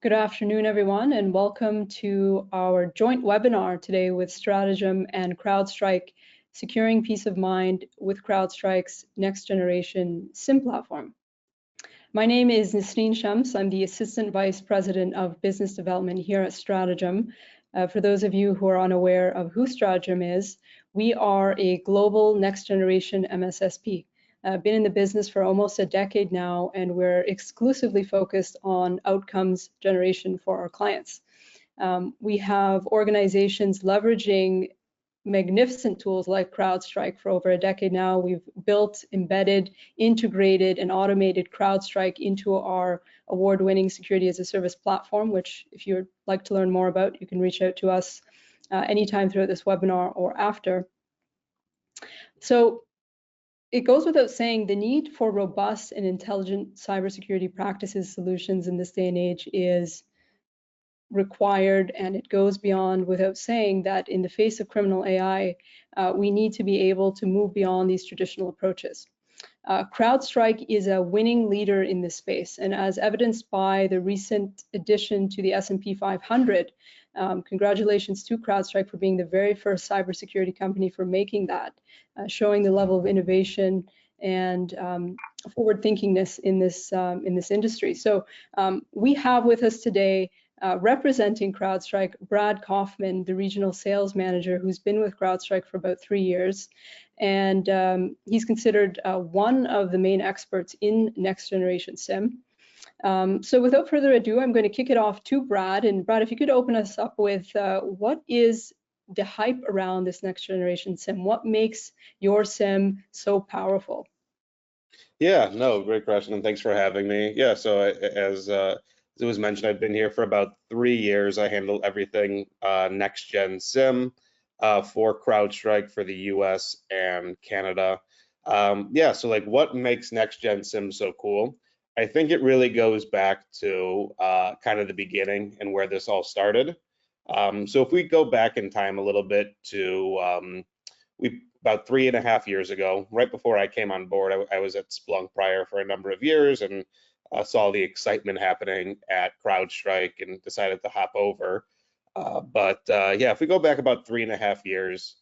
Good afternoon, everyone, and welcome to our joint webinar today with Stratum and CrowdStrike, Securing Peace of Mind with CrowdStrike's Next Generation SIM platform. My name is Nasreen Shams. I'm the Assistant Vice President of Business Development here at Stratum. For those of you who are unaware of who Stratum is, we are a global next generation MSSP. Been in the business for almost a decade now, and we're exclusively focused on outcomes generation for our clients. We have organizations leveraging magnificent tools like CrowdStrike for over a decade now. We've built, embedded, integrated, and automated CrowdStrike into our award-winning security as a service platform, which if you'd like to learn more about, you can reach out to us anytime throughout this webinar or after. So it goes without saying the need for robust and intelligent cybersecurity practices solutions in this day and age is required, and it goes beyond without saying that in the face of criminal AI, we need to be able to move beyond these traditional approaches. CrowdStrike is a winning leader in this space, and as evidenced by the recent addition to the S&P 500, congratulations to CrowdStrike for being the very first cybersecurity company for making that, showing the level of innovation and forward-thinkingness in this industry. So we have with us today, representing CrowdStrike, Brad Kaufman, the regional sales manager who's been with CrowdStrike for about 3 years. And he's considered one of the main experts in next generation SIM. So without further ado, I'm going to kick it off to Brad. And Brad, if you could open us up with what is the hype around this next generation SIM? What makes your SIM so powerful? Yeah, no, great question, and thanks for having me. Yeah, so as it was mentioned, I've been here for about 3 years. I handle everything next gen SIM for CrowdStrike for the US and Canada. Yeah, so like what makes next gen SIM so cool? I think it really goes back to kind of the beginning and where this all started. So if we go back in time a little bit to about 3.5 years ago, right before I came on board, I was at Splunk prior for a number of years and saw the excitement happening at CrowdStrike and decided to hop over. Yeah, if we go back about 3.5 years,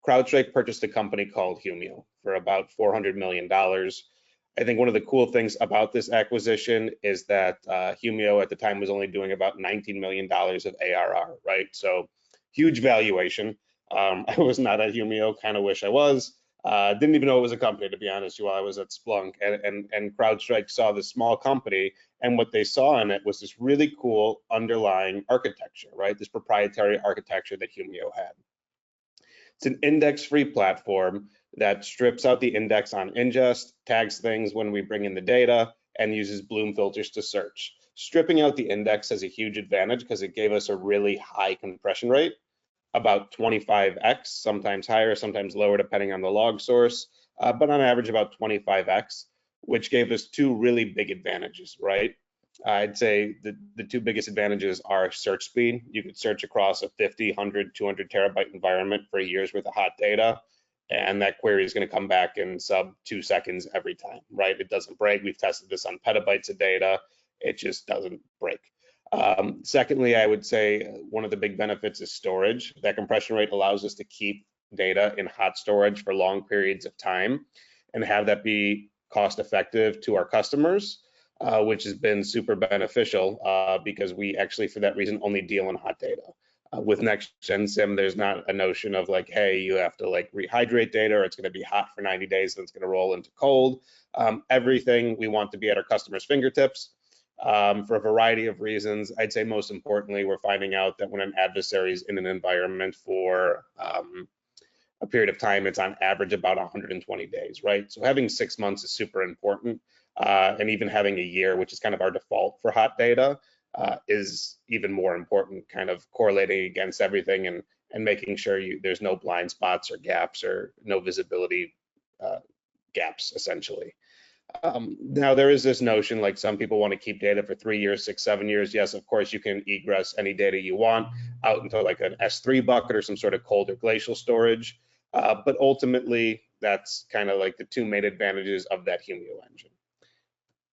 CrowdStrike purchased a company called Humio for about $400 million. I think one of the cool things about this acquisition is that Humio at the time was only doing about $19 million of ARR, right? So huge valuation. I was not at Humio, kind of wish I was. Didn't even know it was a company, to be honest, while I was at Splunk. And CrowdStrike saw this small company, and what they saw in it was this really cool underlying architecture, right? This proprietary architecture that Humio had. It's an index-free platform that strips out the index on ingest, tags things when we bring in the data, and uses Bloom filters to search. Stripping out the index has a huge advantage because it gave us a really high compression rate, about 25x, sometimes higher, sometimes lower, depending on the log source, but on average about 25x, which gave us two really big advantages, right? I'd say the two biggest advantages are search speed. You could search across a 50, 100, 200 terabyte environment for a year's worth of hot data, and that query is going to come back in sub 2 seconds every time, right? It doesn't break. We've tested this on petabytes of data. It just doesn't break. Secondly, I would say one of the big benefits is storage. That compression rate allows us to keep data in hot storage for long periods of time and have that be cost effective to our customers, which has been super beneficial because we actually, for that reason, only deal in hot data. With next gen SIM, there's not a notion of like, hey, you have to like rehydrate data or it's going to be hot for 90 days and it's going to roll into cold. Everything we want to be at our customers' fingertips. For a variety of reasons. I'd say most importantly, we're finding out that when an adversary is in an environment for a period of time, it's on average about 120 days, right? So having 6 months is super important. And even having a year, which is kind of our default for hot data, is even more important, kind of correlating against everything and making sure there's no blind spots or gaps or no visibility gaps, essentially. Now there is this notion, like some people want to keep data for 3 years, 6, 7 years. Yes, of course you can egress any data you want out into like an S3 bucket or some sort of cold or glacial storage. But ultimately, that's kind of like the two main advantages of that Humio engine.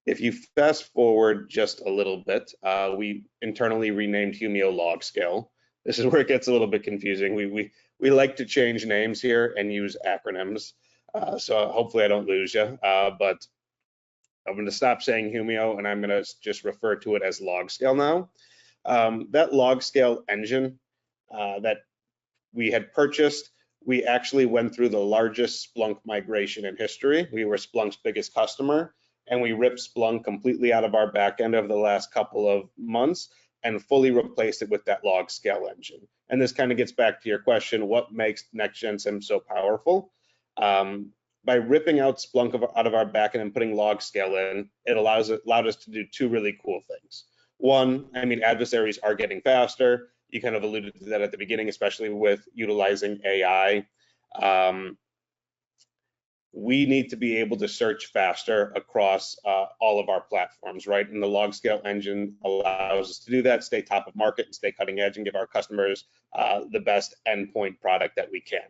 If you fast forward just a little bit, we internally renamed Humio LogScale. This is where it gets a little bit confusing. We like to change names here and use acronyms. So hopefully I don't lose you, but I'm going to stop saying Humio and I'm going to just refer to it as LogScale now. That LogScale engine that we had purchased, we actually went through the largest Splunk migration in history. We were Splunk's biggest customer, and we ripped Splunk completely out of our backend over the last couple of months and fully replaced it with that LogScale engine. And this kind of gets back to your question, what makes Next-Gen SIEM so powerful? By ripping out Splunk out of our backend and putting LogScale in, it allowed us to do two really cool things. One, I mean, adversaries are getting faster. You kind of alluded to that at the beginning, especially with utilizing AI. We need to be able to search faster across all of our platforms, right? And the LogScale engine allows us to do that, stay top of market and stay cutting edge and give our customers the best endpoint product that we can.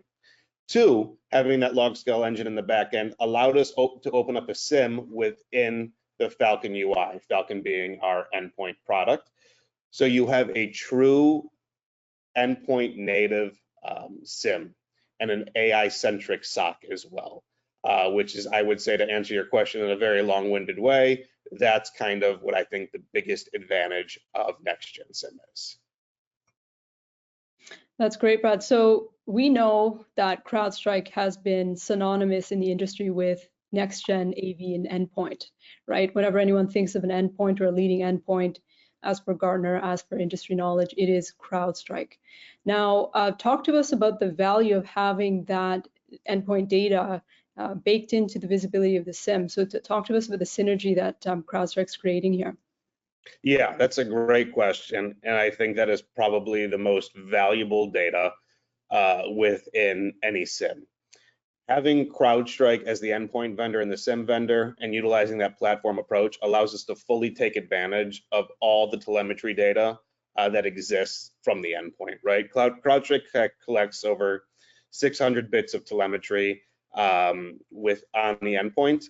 Two, having that LogScale engine in the back end allowed us to open up a SIM within the Falcon UI, Falcon being our endpoint product. So you have a true endpoint native SIM and an AI-centric SOC as well, which is, I would say, to answer your question in a very long-winded way, that's kind of what I think the biggest advantage of Next-Gen SIEM is. That's great, Brad. So we know that CrowdStrike has been synonymous in the industry with next-gen AV and endpoint, right? Whenever anyone thinks of an endpoint or a leading endpoint, as per Gartner, as per industry knowledge, it is CrowdStrike. Now, talk to us about the value of having that endpoint data baked into the visibility of the SIEM. So talk to us about the synergy that CrowdStrike's creating here. Yeah, that's a great question. And I think that is probably the most valuable data within any SIEM. Having CrowdStrike as the endpoint vendor and the SIEM vendor and utilizing that platform approach allows us to fully take advantage of all the telemetry data that exists from the endpoint, right? CrowdStrike collects over 600 bits of telemetry on the endpoint.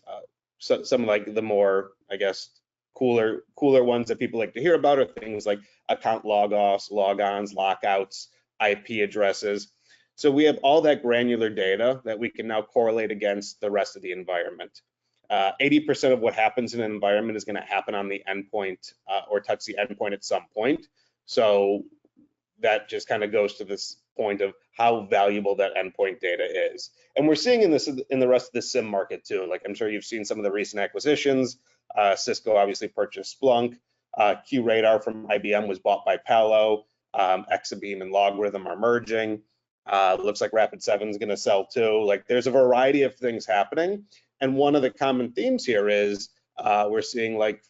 So some like the more, I guess, cooler ones that people like to hear about are things like account log-offs, log-ons, lockouts, IP addresses. So we have all that granular data that we can now correlate against the rest of the environment. 80% of what happens in an environment is going to happen on the endpoint or touch the endpoint at some point. So that just kind of goes to this point of how valuable that endpoint data is. And we're seeing in the rest of the SIEM market too. Like I'm sure you've seen some of the recent acquisitions. Cisco obviously purchased Splunk. QRadar from IBM was bought by Palo. Exabeam and Logarithm are merging. Looks like Rapid7 is going to sell too. Like there's a variety of things happening. And one of the common themes here is we're seeing like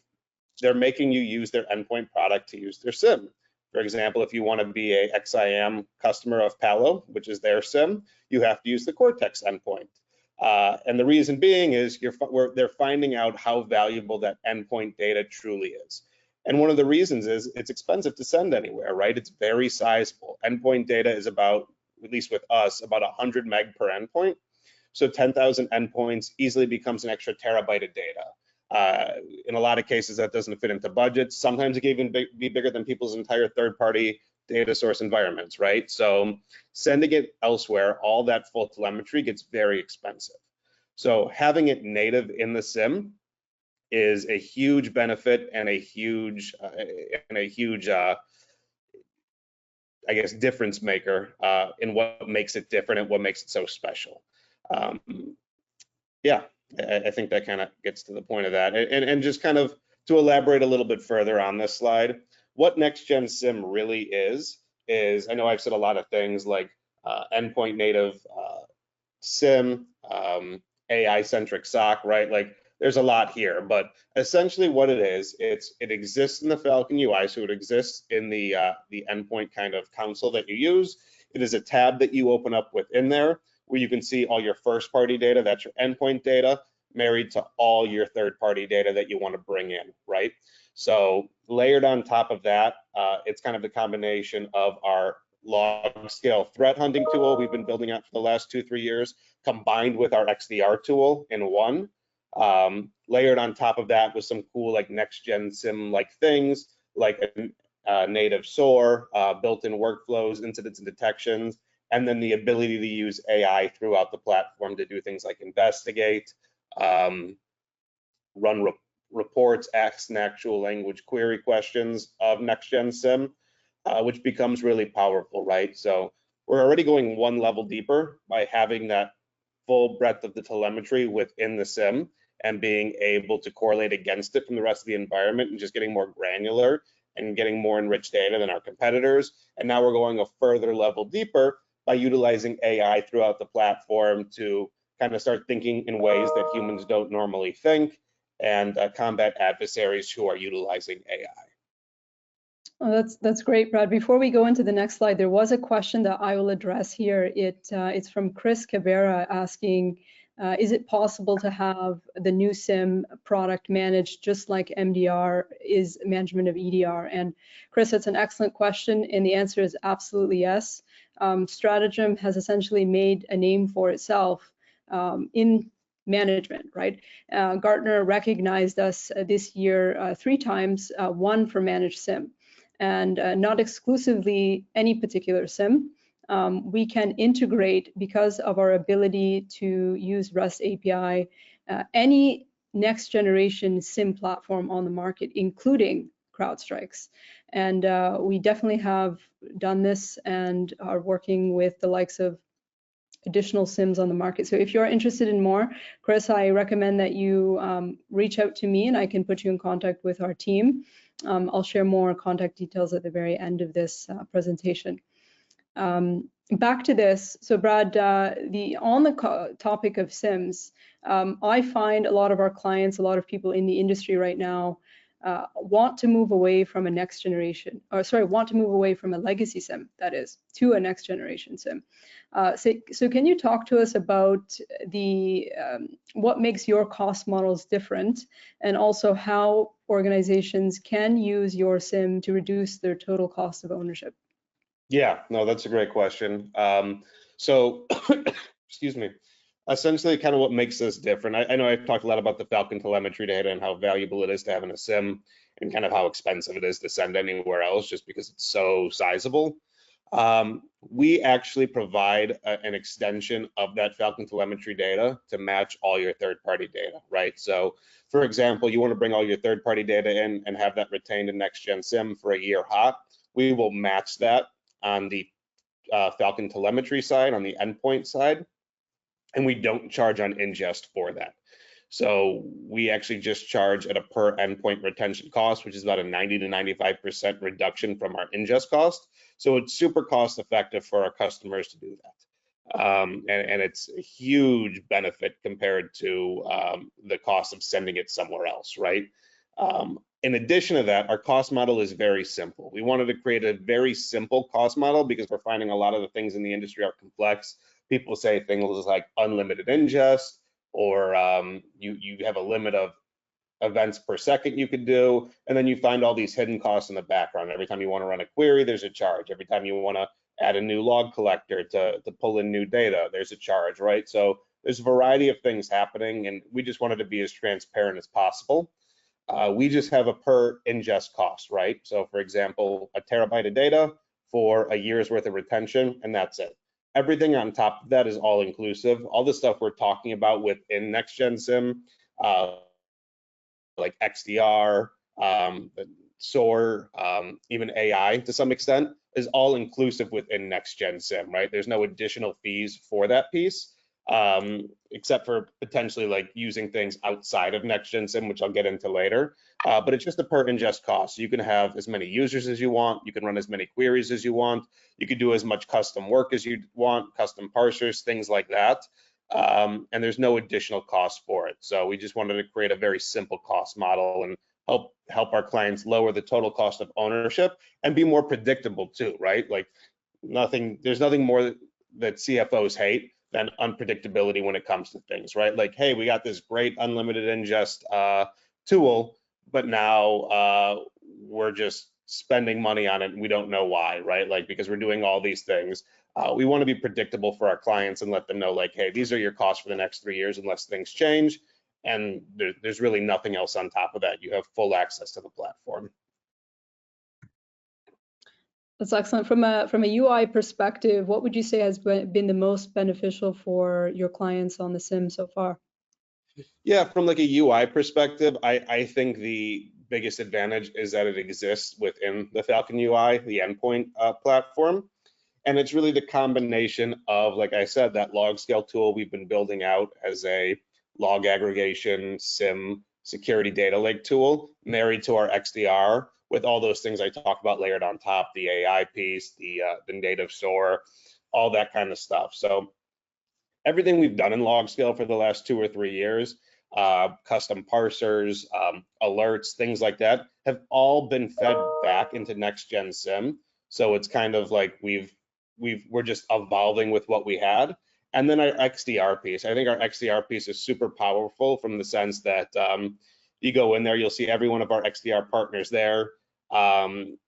they're making you use their endpoint product to use their SIEM. For example, if you want to be a XIM customer of Palo, which is their SIEM, you have to use the Cortex endpoint. And the reason being is they're finding out how valuable that endpoint data truly is. And one of the reasons is it's expensive to send anywhere, right? It's very sizable. Endpoint data is about, at least with us, about 100 meg per endpoint. So 10,000 endpoints easily becomes an extra terabyte of data. In a lot of cases, that doesn't fit into budgets. Sometimes it can even be bigger than people's entire third-party data source environments, right? So sending it elsewhere, all that full telemetry gets very expensive. So having it native in the SIEM is a huge benefit and a huge, I guess, difference maker in what makes it different and what makes it so special. Yeah, I think that kind of gets to the point of that. And just kind of to elaborate a little bit further on this slide, what Next-Gen SIEM really is I know I've said a lot of things like endpoint native SIEM, AI-centric SOC, right? Like there's a lot here, but essentially what it is, it exists in the Falcon UI, so it exists in the endpoint kind of console that you use. It is a tab that you open up within there where you can see all your first-party data, that's your endpoint data, married to all your third-party data that you want to bring in, right? So layered on top of that, it's kind of the combination of our LogScale threat hunting tool we've been building out for the last 2-3 years, combined with our XDR tool in one. Layered on top of that with some cool like next-gen SIM like things, like a native SOAR, built-in workflows, incidents and detections, and then the ability to use AI throughout the platform to do things like investigate, run reports, ask natural language query questions of next-gen SIM, which becomes really powerful, right? So we're already going one level deeper by having that full breadth of the telemetry within the SIM and being able to correlate against it from the rest of the environment and just getting more granular and getting more enriched data than our competitors. And now we're going a further level deeper by utilizing AI throughout the platform to kind of start thinking in ways that humans don't normally think and combat adversaries who are utilizing AI. Oh, that's great, Brad. Before we go into the next slide, there was a question that I will address here. It's from Chris Cabrera asking, is it possible to have the new SIM product managed just like MDR is management of EDR? And Chris, that's an excellent question, and the answer is absolutely yes. Stratagem has essentially made a name for itself in management, right? Gartner recognized us this year 3 times, one for managed SIM. And not exclusively any particular SIM. We can integrate, because of our ability to use REST API, any next generation SIM platform on the market, including CrowdStrike's. And we definitely have done this and are working with the likes of additional SIMs on the market. So if you're interested in more, Chris, I recommend that you reach out to me and I can put you in contact with our team. I'll share more contact details at the very end of this presentation. Back to this. So Brad, on the topic of SIMs, I find a lot of our clients, a lot of people in the industry right now want to move away from a next generation, want to move away from a legacy SIM, that is, to a next generation SIM. So can you talk to us about what makes your cost models different, and also how organizations can use your SIM to reduce their total cost of ownership? Yeah, no, that's a great question. So, excuse me. Essentially, kind of what makes this different. I know I've talked a lot about the Falcon telemetry data and how valuable it is to have in a SIM, and kind of how expensive it is to send anywhere else, just because it's so sizable. We actually provide an extension of that Falcon telemetry data to match all your third-party data, right? So, for example, you want to bring all your third-party data in and have that retained in next-gen SIM for a year hot. We will match that on the Falcon telemetry side, on the endpoint side, and we don't charge on ingest for that. So we actually just charge at a per endpoint retention cost, which is about a 90 to 95% reduction from our ingest cost. So it's super cost effective for our customers to do that. And it's a huge benefit compared to the cost of sending it somewhere else, right? In addition to that, our cost model is very simple. We wanted to create a very simple cost model because we're finding a lot of the things in the industry are complex. People say things like unlimited ingest, or you have a limit of events per second you could do, and then you find all these hidden costs in the background. Every time you want to run a query, there's a charge. Every time you want to add a new log collector to pull in new data, there's a charge, right? So there's a variety of things happening, and we just wanted to be as transparent as possible. We just have a per ingest cost, right? So for example, a terabyte of data for a year's worth of retention, and that's it. Everything on top of that is all inclusive. All the stuff we're talking about within next-gen SIM, like XDR, SOAR, even AI to some extent, is all inclusive within next-gen SIM, right? There's no additional fees for that piece, except for potentially like using things outside of next-gen SIM, which I'll get into later. But it's just a per ingest cost. So you can have as many users as you want. You can run as many queries as you want. You can do as much custom work as you want, custom parsers, things like that. And there's no additional cost for it. So we just wanted to create a very simple cost model and help our clients lower the total cost of ownership and be more predictable too, right? Like there's nothing more that CFOs hate than unpredictability when it comes to things, right? Like, hey, we got this great unlimited ingest tool, but now we're just spending money on it and we don't know why, right? Like, because we're doing all these things. We want to be predictable for our clients and let them know, like, hey, these are your costs for the next 3 years unless things change. and there's really nothing else on top of that. You have full access to the platform. That's excellent. From a UI perspective, what would you say has been the most beneficial for your clients on the SIM so far? Yeah, from like a UI perspective, I think the biggest advantage is that it exists within the Falcon UI, the endpoint platform. And it's really the combination of, like I said, that log scale tool we've been building out as a log aggregation, SIM, security data lake tool, married to our XDR with all those things I talked about layered on top, the AI piece, the native SOAR, all that kind of stuff. So everything we've done in log scale for the last 2 or 3 years, custom parsers, alerts, things like that, have all been fed back into next gen SIM. So it's kind of like we're just evolving with what we had. And then our XDR piece, I think our XDR piece is super powerful from the sense that you go in there, you'll see every one of our XDR partners there. And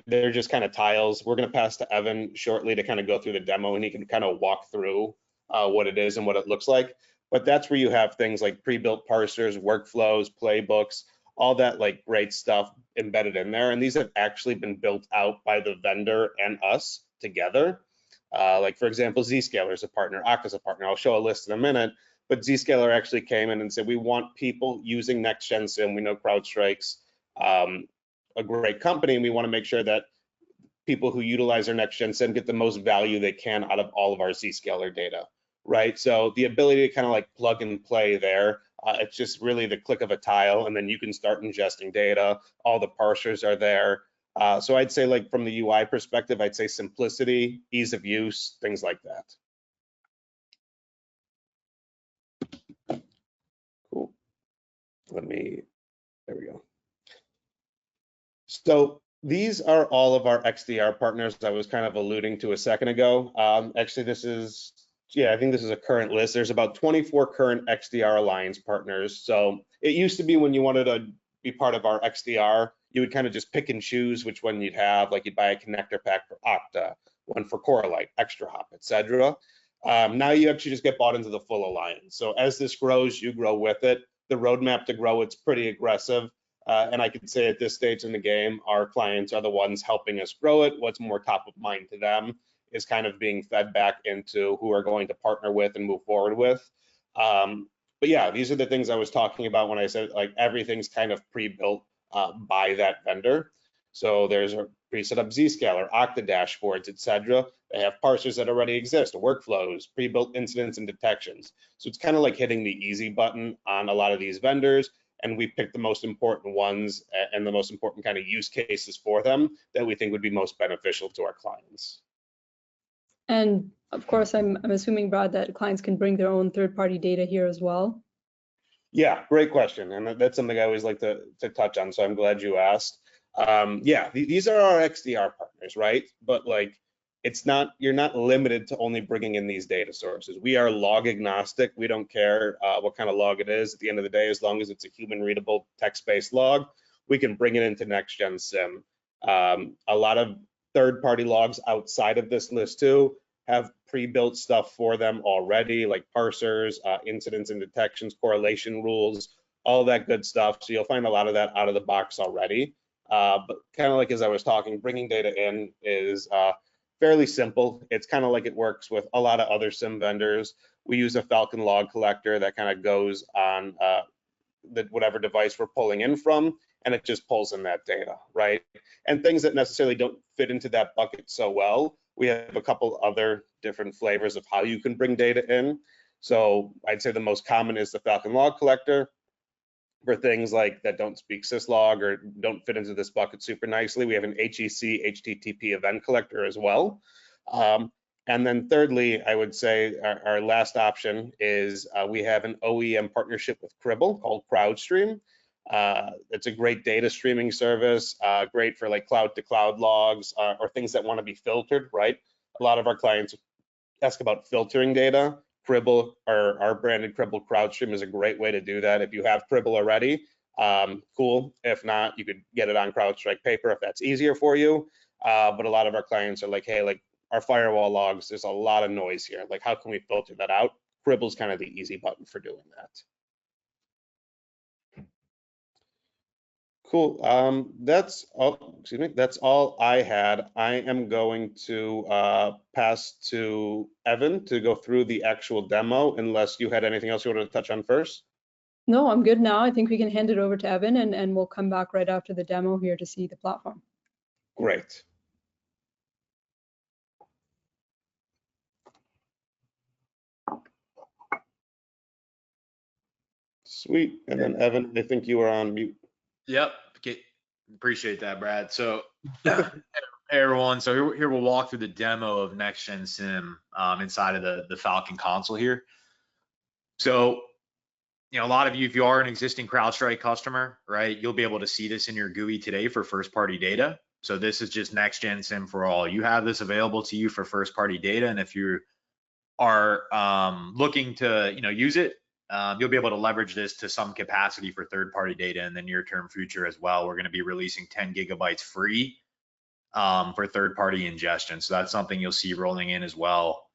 they're just kind of tiles. We're going to pass to Evan shortly to kind of go through the demo, and he can kind of walk through what it is and what it looks like. But that's where you have things like pre-built parsers, workflows, playbooks, all that like great stuff embedded in there. And these have actually been built out by the vendor and us together. Like for example, Zscaler is a partner, Okta is a partner. I'll show a list in a minute, but Zscaler actually came in and said, we want people using next-gen SIM. We know CrowdStrike's a great company, and we want to make sure that people who utilize our next-gen SIM get the most value they can out of all of our Zscaler data, right? So the ability to kind of like plug and play there, it's just really the click of a tile, and then you can start ingesting data. All the parsers are there. So I'd say like from the UI perspective, I'd say simplicity, ease of use, things like that. Cool. There we go. So these are all of our XDR partners I was kind of alluding to a second ago. Actually, I think this is a current list. There's about 24 current XDR Alliance partners. So it used to be when you wanted to be part of our XDR, you would kind of just pick and choose which one you'd have. Like you'd buy a connector pack for Okta, one for Corelight, ExtraHop, etc. Now you actually just get bought into the full alliance. So as this grows, you grow with it. The roadmap to grow, it's pretty aggressive. And I can say at this stage in the game, our clients are the ones helping us grow it. What's more top of mind to them is kind of being fed back into who we're going to partner with and move forward with. But yeah, these are the things I was talking about when I said like everything's kind of pre-built by that vendor. So there's a pre-set up Zscaler, Okta dashboards, etc. They have parsers that already exist, workflows, pre-built incidents and detections. So it's kind of like hitting the easy button on a lot of these vendors. And we picked the most important ones and the most important kind of use cases for them that we think would be most beneficial to our clients. And of course, I'm assuming, Brad, that clients can bring their own third-party data here as well. Yeah, great question. And that's something I always like to touch on. So I'm glad you asked. Yeah, these are our XDR partners, right? But like, you're not limited to only bringing in these data sources. We are log agnostic. We don't care what kind of log it is. At the end of the day, as long as it's a human readable text-based log, we can bring it into next-gen SIM. A lot of third-party logs outside of this list too have pre-built stuff for them already, like parsers, incidents and detections, correlation rules, all that good stuff. So you'll find a lot of that out of the box already. But kind of like as I was talking, bringing data in is fairly simple. It's kind of like it works with a lot of other SIM vendors. We use a Falcon log collector that kind of goes on whatever device we're pulling in from, and it just pulls in that data, right? And things that necessarily don't fit into that bucket so well, we have a couple other different flavors of how you can bring data in. So I'd say the most common is the Falcon log collector. For things like that don't speak syslog or don't fit into this bucket super nicely, we have an HEC HTTP event collector as well. And then thirdly, I would say our last option is we have an OEM partnership with Cribble called CrowdStream. It's a great data streaming service, great for like cloud to cloud logs or things that want to be filtered, right? A lot of our clients ask about filtering data. Cribble, or our branded Cribble CrowdStream is a great way to do that. If you have Cribble already, cool. If not, you could get it on CrowdStrike paper if that's easier for you. But a lot of our clients are like, hey, like our firewall logs, there's a lot of noise here. Like, how can we filter that out? Cribble's kind of the easy button for doing that. Cool. That's all. Excuse me. That's all I had. I am going to pass to Evan to go through the actual demo, unless you had anything else you wanted to touch on first. No, I'm good now. I think we can hand it over to Evan, and we'll come back right after the demo here to see the platform. Great. Sweet. And then Evan, I think you were on mute. Yep. Okay. Appreciate that, Brad. So, hey everyone. So here we'll walk through the demo of Next-Gen SIM inside of the Falcon console here. So, you know, a lot of you, if you are an existing CrowdStrike customer, right, you'll be able to see this in your GUI today for first-party data. So this is just Next-Gen SIM for all. You have this available to you for first-party data, and if you are looking to, you know, use it, you'll be able to leverage this to some capacity for third-party data in the near-term future as well. We're going to be releasing 10 gigabytes free for third-party ingestion. So that's something you'll see rolling in as well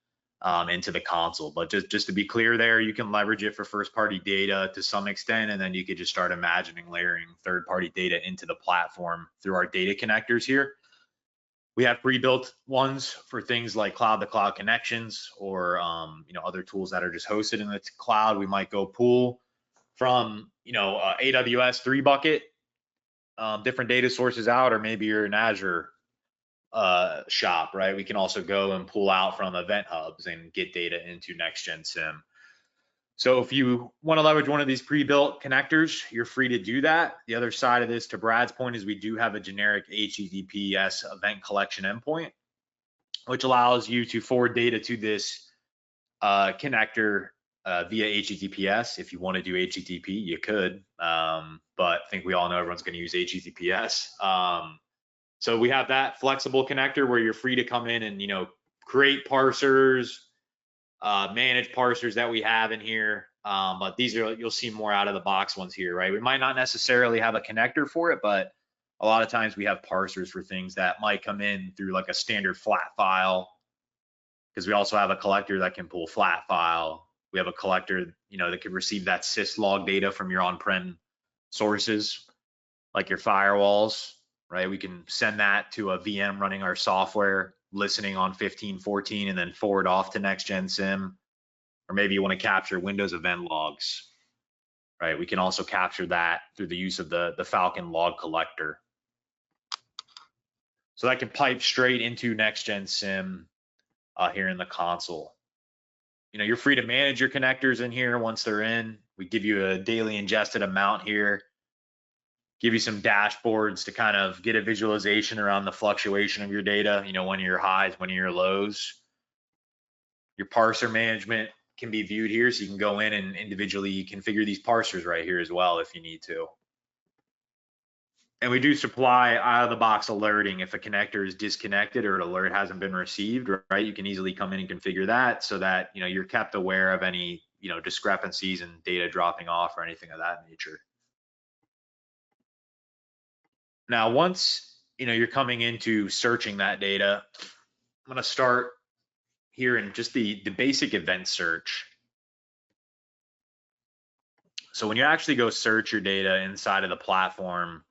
into the console. But just to be clear there, you can leverage it for first-party data to some extent, and then you could just start imagining layering third-party data into the platform through our data connectors here. We have pre-built ones for things like cloud-to-cloud connections or you know, other tools that are just hosted in the cloud. We might go pull from, you know, AWS 3-bucket, different data sources out, or maybe you're an Azure shop, right? We can also go and pull out from event hubs and get data into Next-Gen SIM. So if you want to leverage one of these pre-built connectors, you're free to do that. The other side of this, to Brad's point, is we do have a generic HTTPS event collection endpoint, which allows you to forward data to this connector via HTTPS. If you want to do HTTP, you could, but I think we all know everyone's going to use HTTPS. So we have that flexible connector where you're free to come in and, you know, create parsers, manage parsers that we have in here. But these are, you'll see more out of the box ones here, right? We might not necessarily have a connector for it, but a lot of times we have parsers for things that might come in through like a standard flat file, because we also have a collector that can pull flat file. We have a collector, you know, that can receive that syslog data from your on-prem sources, like your firewalls, right? We can send that to a VM running our software, listening on 15.14, and then forward off to Next-Gen SIM. Or maybe you want to capture Windows event logs, right? We can also capture that through the use of the Falcon log collector. So that can pipe straight into Next-Gen SIM here in the console. You know, you're free to manage your connectors in here once they're in. We give you a daily ingested amount here, give you some dashboards to kind of get a visualization around the fluctuation of your data, you know, when are your highs, when are your lows. Your parser management can be viewed here, so you can go in and individually configure these parsers right here as well if you need to. And we do supply out of the box alerting if a connector is disconnected or an alert hasn't been received, right? You can easily come in and configure that so that, you know, you're kept aware of any, you know, discrepancies in data dropping off or anything of that nature. Now, once, you know, you're coming into searching that data, I'm going to start here in just the basic event search. So when you actually go search your data inside of the platform,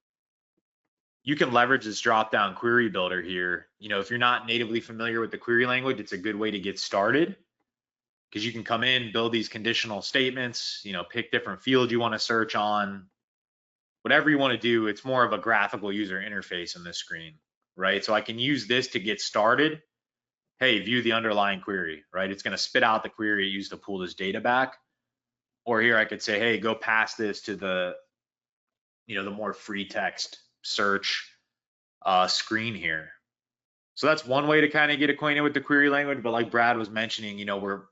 you can leverage this drop-down query builder here. You know, if you're not natively familiar with the query language, it's a good way to get started, because you can come in, build these conditional statements, you know, pick different fields you want to search on, whatever you want to do. It's more of a graphical user interface in this screen, right? So I can use this to get started. Hey, view the underlying query, right? It's going to spit out the query it used to pull this data back. Or here I could say, hey, go past this to the, you know, the more free text search screen here. So that's one way to kind of get acquainted with the query language. But like Brad was mentioning, you know, we're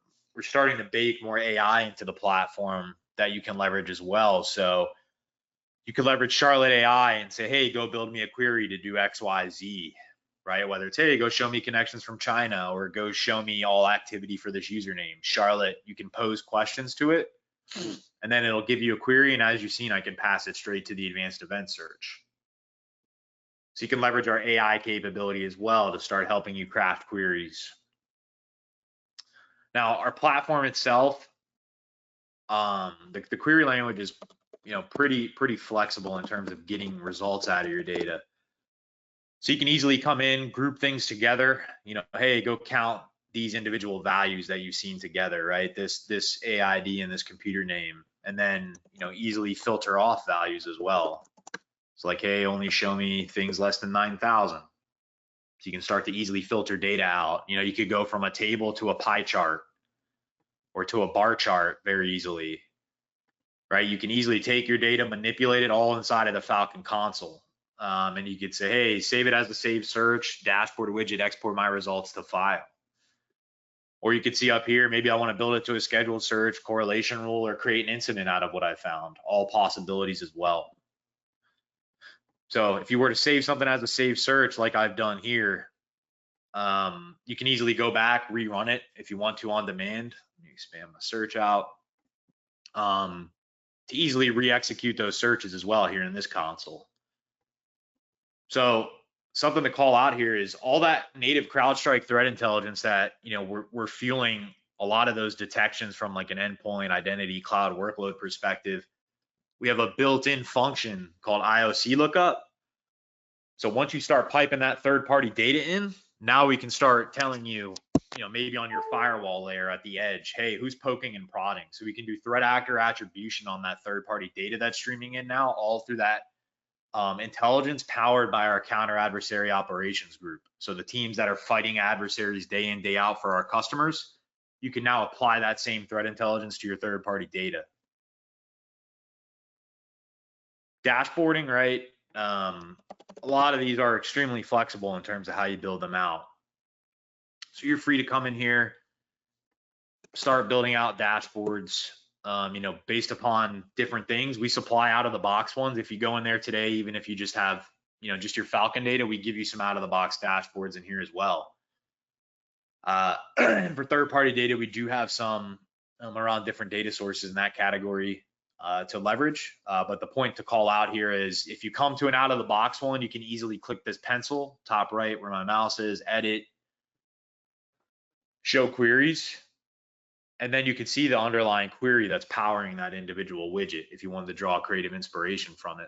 starting to bake more AI into the platform that you can leverage as well. So you could leverage Charlotte AI and say, hey, go build me a query to do X, Y, Z, right? Whether it's, hey, go show me connections from China, or go show me all activity for this username. Charlotte, you can pose questions to it, and then it'll give you a query. And as you've seen, I can pass it straight to the advanced event search. So you can leverage our AI capability as well to start helping you craft queries. Now, our platform itself The query language is, pretty flexible in terms of getting results out of your data. So you can easily come in, group things together, hey, go count these individual values that you've seen together, right? This AID and this computer name, and then, easily filter off values as well. So like, hey, only show me things less than 9,000. So you can start to easily filter data out. You could go from a table to a pie chart or to a bar chart very easily, right? You can easily take your data, manipulate it all inside of the Falcon console. And you could say, hey, save it as a saved search, dashboard widget, export my results to file. Or you could see up here, maybe I want to build it to a scheduled search, correlation rule, or create an incident out of what I found. All possibilities as well. So if you were to save something as a saved search, like I've done here, you can easily go back, rerun it if you want to on demand. Let me expand my search out. To easily re-execute those searches as well here in this console. So something to call out here is all that native CrowdStrike threat intelligence that, we're fueling a lot of those detections from like an endpoint identity cloud workload perspective. We have a built-in function called IOC lookup. So once you start piping that third-party data in, now we can start telling you, maybe on your firewall layer at the edge, hey, who's poking and prodding? So we can do threat actor attribution on that third-party data that's streaming in now, all through that intelligence powered by our counter adversary operations group. So the teams that are fighting adversaries day in, day out for our customers, you can now apply that same threat intelligence to your third-party data. Dashboarding, right? A lot of these are extremely flexible in terms of how you build them out. So you're free to come in here, start building out dashboards, based upon different things. We supply out of the box ones. If you go in there today, even if you just have, just your Falcon data, we give you some out of the box dashboards in here as well. And for third-party data, we do have some around different data sources in that category to leverage. But the point to call out here is if you come to an out of the box one, you can easily click this pencil, top right where my mouse is, edit, show queries. And then you can see the underlying query that's powering that individual widget if you wanted to draw creative inspiration from it.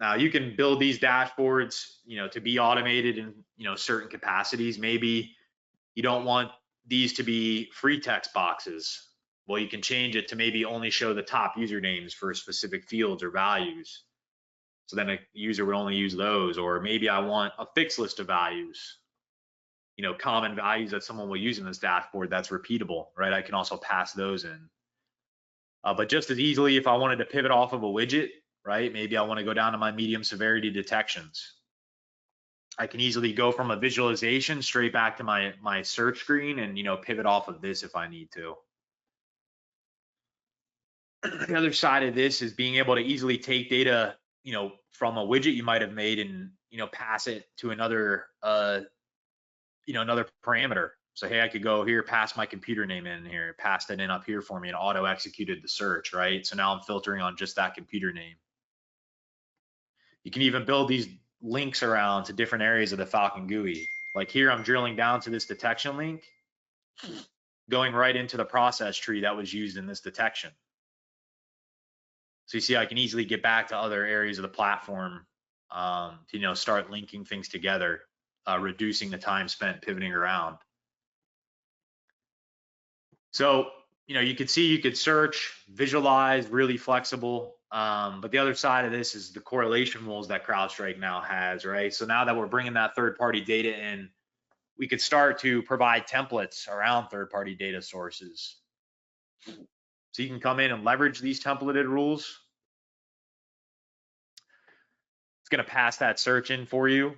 Now you can build these dashboards, to be automated in, certain capacities. Maybe you don't want these to be free text boxes. Well, you can change it to maybe only show the top usernames for specific fields or values. So then a user would only use those. Or maybe I want a fixed list of values, common values that someone will use in this dashboard that's repeatable, right? I can also pass those in. But just as easily, if I wanted to pivot off of a widget, right? Maybe I want to go down to my medium severity detections. I can easily go from a visualization straight back to my search screen and, pivot off of this if I need to. The other side of this is being able to easily take data, from a widget you might have made and, pass it to another, another parameter. So, hey, I could go here, pass my computer name in here, pass it in up here for me and auto executed the search, right? So now I'm filtering on just that computer name. You can even build these links around to different areas of the Falcon GUI. Like here, I'm drilling down to this detection link, going right into the process tree that was used in this detection. So you see, I can easily get back to other areas of the platform to, start linking things together, reducing the time spent pivoting around. So, you could see, you could search, visualize, really flexible. But the other side of this is the correlation rules that CrowdStrike now has, right? So now that we're bringing that third-party data in, we could start to provide templates around third-party data sources. So you can come in and leverage these templated rules. It's going to pass that search in for you,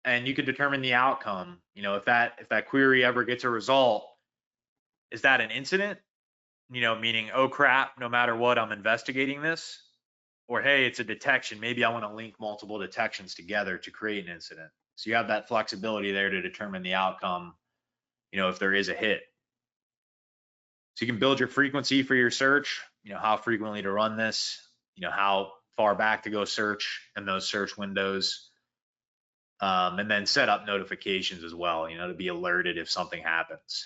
and you can determine the outcome. If that query ever gets a result, is that an incident? Meaning, oh crap, no matter what, I'm investigating this. Or, hey, it's a detection. Maybe I want to link multiple detections together to create an incident. So you have that flexibility there to determine the outcome, if there is a hit. So you can build your frequency for your search, how frequently to run this, how far back to go search in those search windows. And then set up notifications as well, to be alerted if something happens.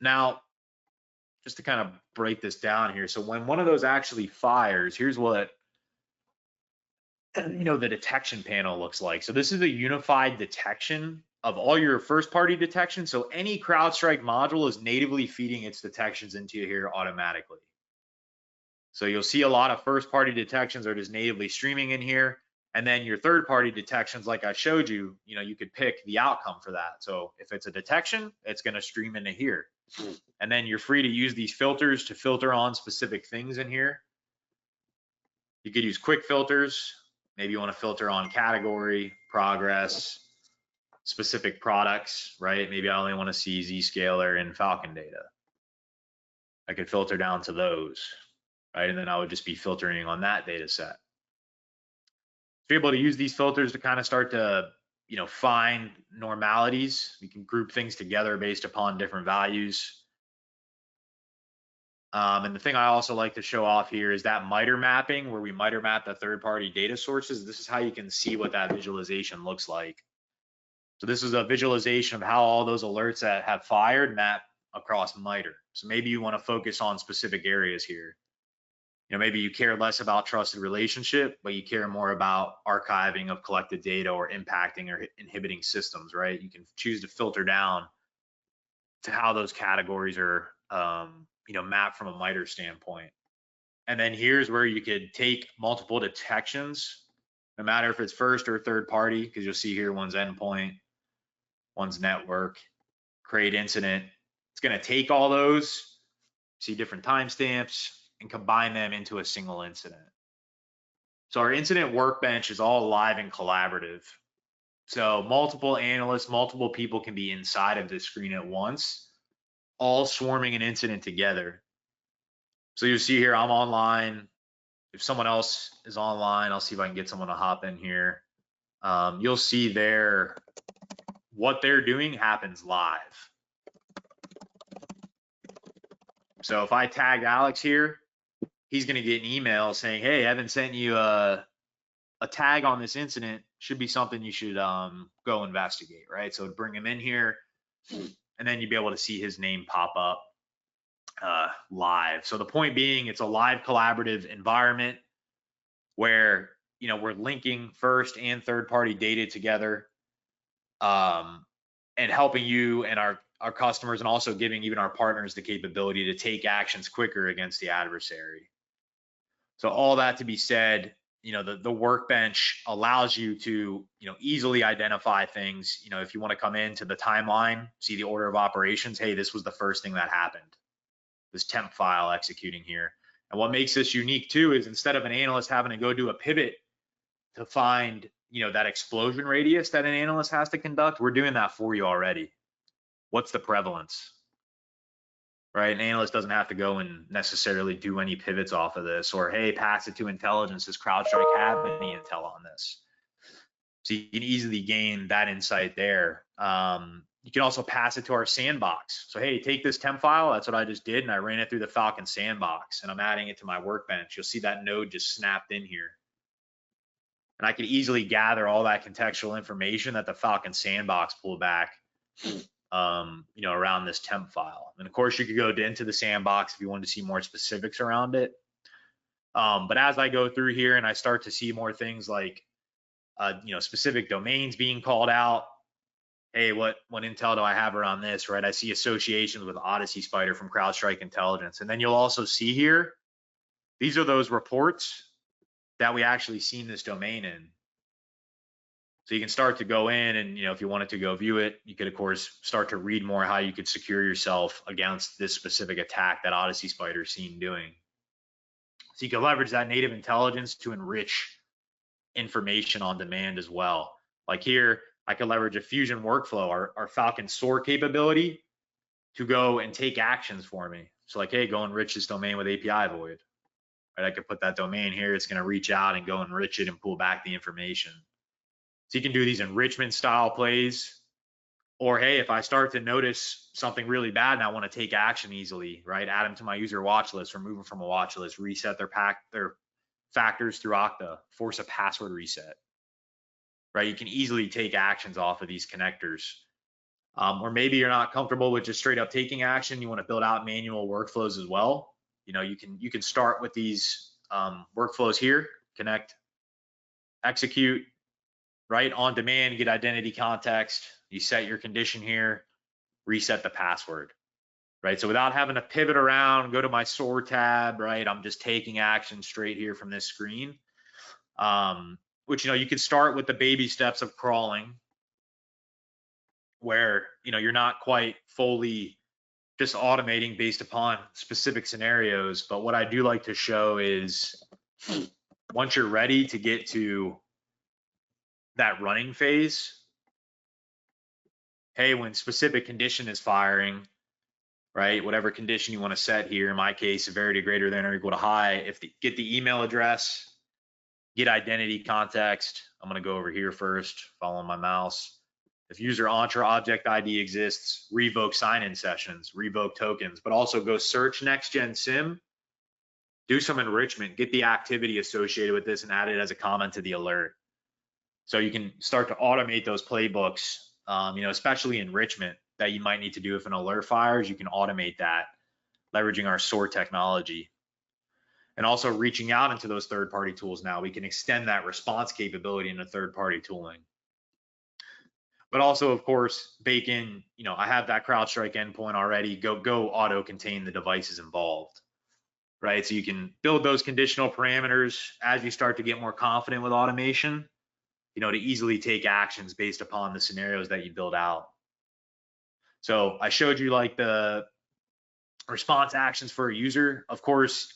Now, just to kind of break this down here. So when one of those actually fires, here's what the detection panel looks like. So this is a unified detection of all your first party detection. So any CrowdStrike module is natively feeding its detections into here automatically. So you'll see a lot of first party detections are just natively streaming in here. And then your third party detections, like I showed you, you could pick the outcome for that. So if it's a detection, it's going to stream into here. And then you're free to use these filters to filter on specific things in here. You could use quick filters. Maybe you want to filter on category, progress, specific products, right? Maybe I only want to see Zscaler and Falcon data. I could filter down to those, right? And then I would just be filtering on that data set. Be able to use these filters to kind of start to, find normalities. We can group things together based upon different values. And the thing I also like to show off here is that MITRE mapping, where we MITRE map the third-party data sources. This is how you can see what that visualization looks like. So this is a visualization of how all those alerts that have fired map across MITRE. So maybe you want to focus on specific areas here. Maybe you care less about trusted relationship, but you care more about archiving of collected data or impacting or inhibiting systems, right? You can choose to filter down to how those categories are, mapped from a MITRE standpoint. And then here's where you could take multiple detections, no matter if it's first or third party, because you'll see here one's endpoint, one's network, create incident. It's going to take all those, see different timestamps, and combine them into a single incident. So our incident workbench is all live and collaborative. So multiple analysts, multiple people can be inside of this screen at once, all swarming an incident together. So you see here, I'm online. If someone else is online, I'll see if I can get someone to hop in here. You'll see there, what they're doing happens live. So if I tag Alex here, he's going to get an email saying, hey, Evan sent you a tag on this incident. Should be something you should go investigate, right? So bring him in here, and then you'd be able to see his name pop up live. So the point being, it's a live collaborative environment where we're linking first and third party data together, and helping you and our customers, and also giving even our partners the capability to take actions quicker against the adversary. So all that to be said, the workbench allows you to easily identify things. If you want to come into the timeline, see the order of operations, hey, this was the first thing that happened, this temp file executing here. And what makes this unique too is, instead of an analyst having to go do a pivot to find that explosion radius that an analyst has to conduct, we're doing that for you already. What's the prevalence, right? An analyst doesn't have to go and necessarily do any pivots off of this, or hey, pass it to intelligence, does CrowdStrike have any intel on this? So you can easily gain that insight there. You can also pass it to our sandbox. So hey, take this temp file, that's what I just did, and I ran it through the Falcon sandbox, and I'm adding it to my workbench. You'll see that node just snapped in here. And I can easily gather all that contextual information that the Falcon sandbox pulled back around this temp file. And of course, you could go into the sandbox if you wanted to see more specifics around it. But as I go through here and I start to see more things like, specific domains being called out, hey, what intel do I have around this, right? I see associations with Odyssey Spider from CrowdStrike Intelligence. And then you'll also see here, these are those reports that we actually seen this domain in. So you can start to go in and, if you wanted to go view it, you could, of course, start to read more how you could secure yourself against this specific attack that Odyssey Spider is seen doing. So you can leverage that native intelligence to enrich information on demand as well. Like here, I could leverage a Fusion workflow, our Falcon SOAR capability, to go and take actions for me. So like, hey, go enrich this domain with API void. Right? I could put that domain here. It's going to reach out and go enrich it and pull back the information. So you can do these enrichment style plays. Or hey, if I start to notice something really bad and I want to take action easily, right? Add them to my user watch list, remove them from a watch list, reset their factors through Okta, force a password reset, right? You can easily take actions off of these connectors Or maybe you're not comfortable with just straight up taking action. You want to build out manual workflows as well. You can start with these workflows here, connect, execute, right? On demand, get identity context. You set your condition here, reset the password, right? So without having to pivot around, go to my SOAR tab, right? I'm just taking action straight here from this screen. Which, you could start with the baby steps of crawling, where, you're not quite fully just automating based upon specific scenarios. But what I do like to show is once you're ready to get to that running phase, hey, when specific condition is firing, right, whatever condition you want to set here, in my case, severity greater than or equal to high, get the email address, get identity context. I'm going to go over here first, following my mouse. If user Entra object ID exists, revoke sign-in sessions, revoke tokens, but also go search next-gen SIM, do some enrichment, get the activity associated with this and add it as a comment to the alert. So you can start to automate those playbooks, especially enrichment that you might need to do if an alert fires. You can automate that, leveraging our SOAR technology. And also reaching out into those third-party tools now. We can extend that response capability into third-party tooling. But also, of course, bake in, I have that CrowdStrike endpoint already. Go auto contain the devices involved, right? So you can build those conditional parameters as you start to get more confident with automation, to easily take actions based upon the scenarios that you build out. So I showed you like the response actions for a user. Of course,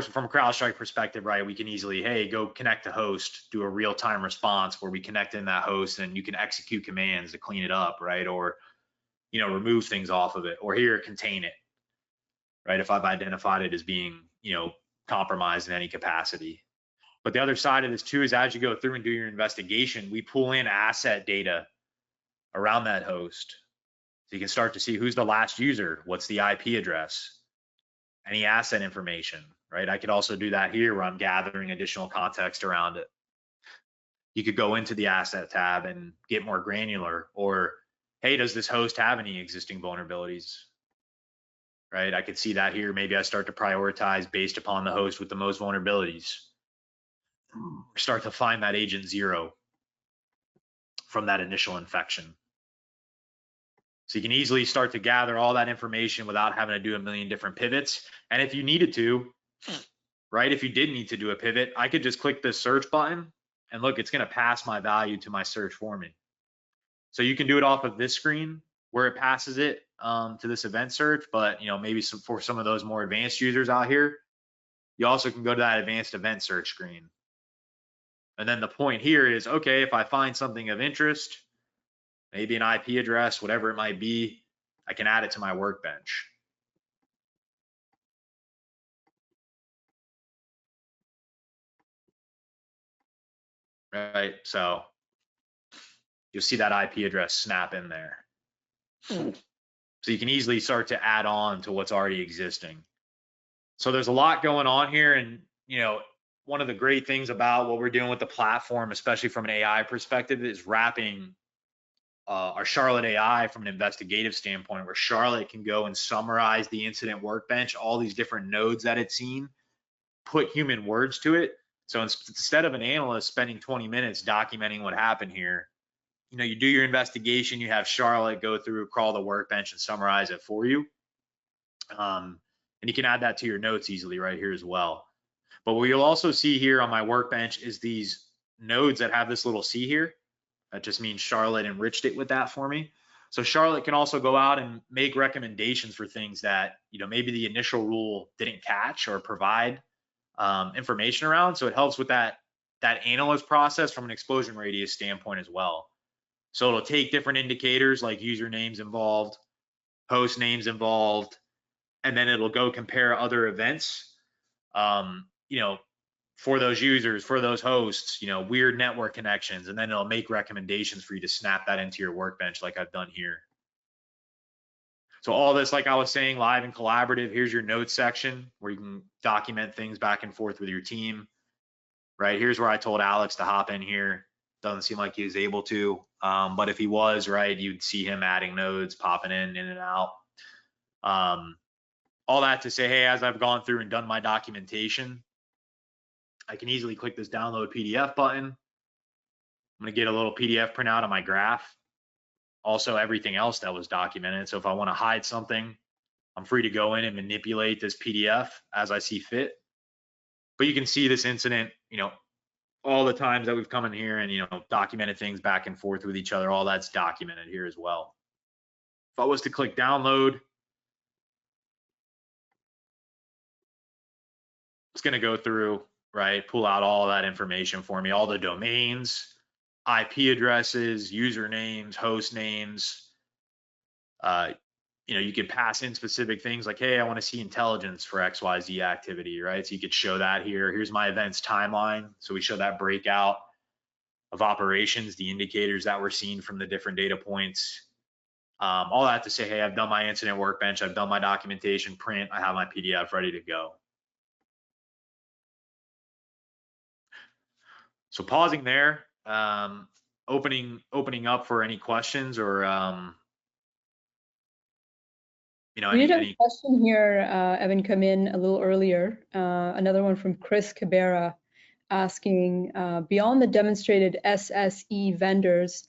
from a CrowdStrike perspective, right, we can easily, hey, go connect to host, do a real-time response where we connect in that host and you can execute commands to clean it up, right? Or, remove things off of it, or here, contain it, right? If I've identified it as being, compromised in any capacity. But the other side of this too is as you go through and do your investigation, we pull in asset data around that host. So you can start to see who's the last user, what's the IP address, any asset information, right? I could also do that here where I'm gathering additional context around it. You could go into the asset tab and get more granular, or, hey, does this host have any existing vulnerabilities, right? I could see that here. Maybe I start to prioritize based upon the host with the most vulnerabilities. Start to find that agent 0 from that initial infection. So you can easily start to gather all that information without having to do a million different pivots. And if you needed to, right, if you did need to do a pivot, I could just click this search button and look, it's going to pass my value to my search for me. So you can do it off of this screen where it passes it to this event search, but maybe for some of those more advanced users out here, you also can go to that advanced event search screen. And then the point here is, okay, if I find something of interest, maybe an IP address, whatever it might be, I can add it to my workbench. Right, so you'll see that IP address snap in there. So you can easily start to add on to what's already existing. So there's a lot going on here, and one of the great things about what we're doing with the platform, especially from an AI perspective, is wrapping our Charlotte AI from an investigative standpoint, where Charlotte can go and summarize the incident workbench, all these different nodes that it's seen, put human words to it. So instead of an analyst spending 20 minutes documenting what happened here, you do your investigation, you have Charlotte go through, crawl the workbench and summarize it for you. And you can add that to your notes easily right here as well. But what you'll also see here on my workbench is these nodes that have this little C here. That just means Charlotte enriched it with that for me. So Charlotte can also go out and make recommendations for things that, maybe the initial rule didn't catch or provide information around. So it helps with that analyst process from an explosion radius standpoint as well. So it'll take different indicators like usernames involved, host names involved, and then it'll go compare other events, for those users, for those hosts, weird network connections, and then it'll make recommendations for you to snap that into your workbench like I've done here. So all this, like I was saying, live and collaborative. Here's your notes section where you can document things back and forth with your team, right? Here's where I told Alex to hop in here. Doesn't seem like he was able to. But if he was, right, you'd see him adding nodes, popping in and out. All that to say, hey, as I've gone through and done my documentation, I can easily click this download PDF button. I'm going to get a little PDF printout of my graph. Also, everything else that was documented. So if I want to hide something, I'm free to go in and manipulate this PDF as I see fit. But you can see this incident, all the times that we've come in here and, documented things back and forth with each other, all that's documented here as well. If I was to click download, it's going to go through, right, pull out all that information for me, all the domains, IP addresses, usernames, host names. You could pass in specific things like, hey, I want to see intelligence for XYZ activity, right? So you could show that here. Here's my events timeline. So we show that breakout of operations, the indicators that we're seeing from the different data points. All that to say, hey, I've done my incident workbench, I've done my documentation print, I have my PDF ready to go. So pausing there, opening up for any questions or we did have a question here, Evan, come in a little earlier. Another one from Chris Cabrera asking, beyond the demonstrated SSE vendors,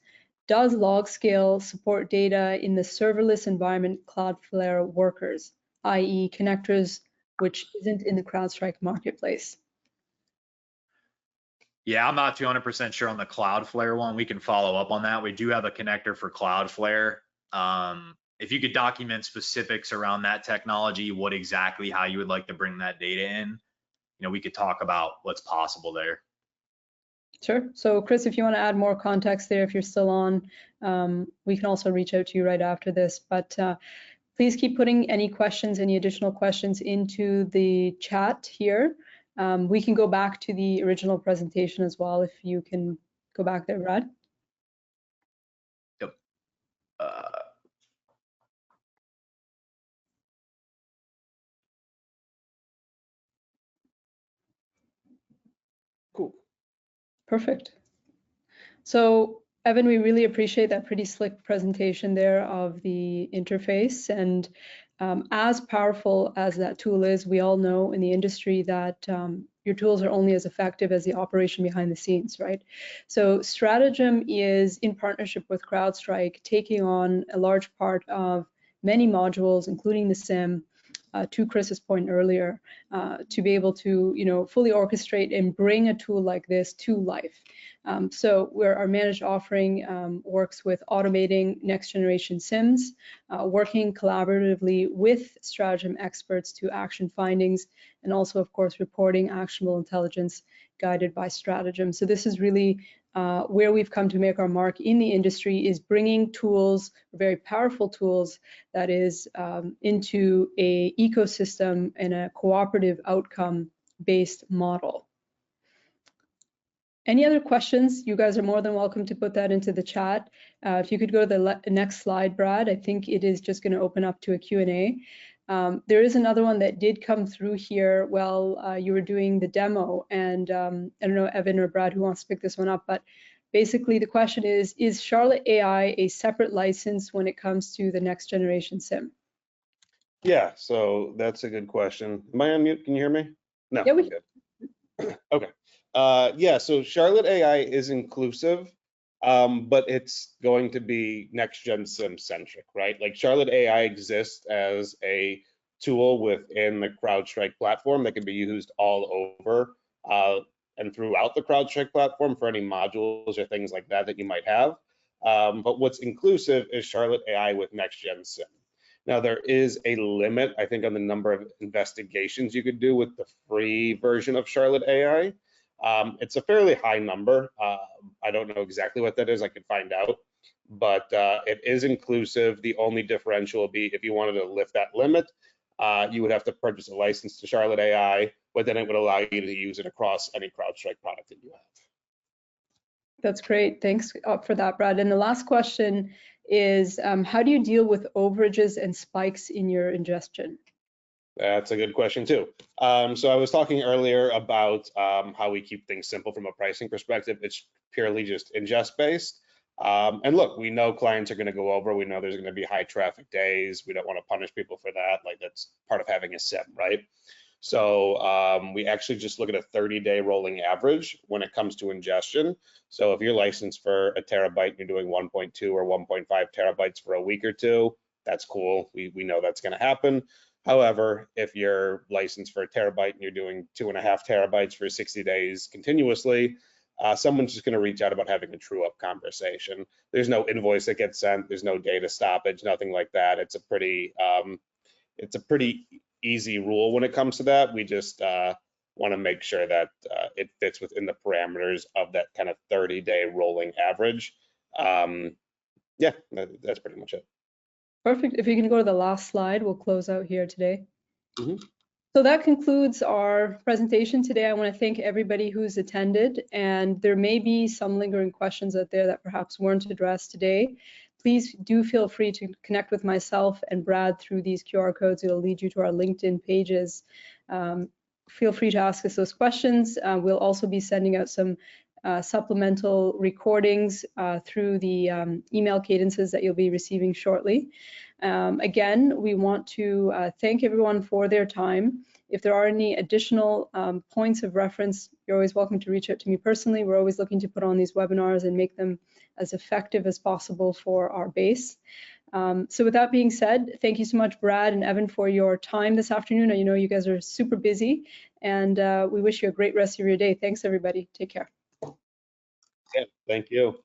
does LogScale support data in the serverless environment Cloudflare workers, i.e. connectors, which isn't in the CrowdStrike marketplace? Yeah, I'm not 200% sure on the Cloudflare one. We can follow up on that. We do have a connector for Cloudflare. If you could document specifics around that technology, how you would like to bring that data in, we could talk about what's possible there. Sure. So Chris, if you want to add more context there, if you're still on, we can also reach out to you right after this. But please keep putting any additional questions into the chat here. We can go back to the original presentation as well, if you can go back there, Brad. Yep. Cool. Perfect. So Evan, we really appreciate that pretty slick presentation there of the interface. And as powerful as that tool is, we all know in the industry that your tools are only as effective as the operation behind the scenes, right? So Strategem is in partnership with CrowdStrike taking on a large part of many modules, including the SIEM, to Chris's point earlier, to be able to fully orchestrate and bring a tool like this to life. So where our managed offering works with automating next generation SIMs, working collaboratively with Strategem experts to action findings, and also of course reporting actionable intelligence guided by Strategem. So this is really where we've come to make our mark in the industry, is bringing tools, very powerful tools, that is into a ecosystem and a cooperative outcome-based model. Any other questions? You guys are more than welcome to put that into the chat. If you could go to the next slide, Brad, I think it is just going to open up to a Q&A. There is another one that did come through here while you were doing the demo, and I don't know, Evan or Brad, who wants to pick this one up, but basically the question is Charlotte AI a separate license when it comes to the next generation SIM? Yeah, so that's a good question. Am I on mute? Can you hear me? No. Yeah, we can. Okay. Yeah, so Charlotte AI is inclusive, but it's going to be next-gen SIM centric, right? Like Charlotte AI exists as a tool within the CrowdStrike platform that can be used all over and throughout the CrowdStrike platform for any modules or things like that you might have. But what's inclusive is Charlotte AI with next-gen SIM. Now, there is a limit, I think, on the number of investigations you could do with the free version of Charlotte AI. It's a fairly high number. I don't know exactly what that is. I could find out, but it is inclusive. The only differential would be if you wanted to lift that limit, you would have to purchase a license to Charlotte AI, but then it would allow you to use it across any CrowdStrike product that you have. That's great. Thanks for that, Brad. And the last question is, how do you deal with overages and spikes in your ingestion? That's a good question too. So I was talking earlier about how we keep things simple from a pricing perspective. It's purely just ingest based. And look, we know clients are going to go over. We know there's going to be high traffic days. We don't want to punish people for that. Like, that's part of having a SIM, right? So we actually just look at a 30-day rolling average when it comes to ingestion. So if you're licensed for a terabyte and you're doing 1.2 or 1.5 terabytes for a week or two, that's cool. We know that's going to happen. However, if you're licensed for a terabyte and you're doing 2.5 terabytes for 60 days continuously, someone's just going to reach out about having a true up conversation. There's no invoice that gets sent. There's no data stoppage, nothing like that. It's a pretty easy rule when it comes to that. We just want to make sure that it fits within the parameters of that kind of 30-day rolling average. Yeah, that's pretty much it. Perfect. If you can go to the last slide, we'll close out here today. Mm-hmm. So that concludes our presentation today. I want to thank everybody who's attended, and there may be some lingering questions out there that perhaps weren't addressed today. Please do feel free to connect with myself and Brad through these QR codes. It'll lead you to our LinkedIn pages. Feel free to ask us those questions. We'll also be sending out some supplemental recordings through the email cadences that you'll be receiving shortly. Again, we want to thank everyone for their time. If there are any additional points of reference, you're always welcome to reach out to me personally. We're always looking to put on these webinars and make them as effective as possible for our base. So with that being said, thank you so much, Brad and Evan, for your time this afternoon. I know you guys are super busy, and we wish you a great rest of your day. Thanks, everybody. Take care. Yeah, thank you.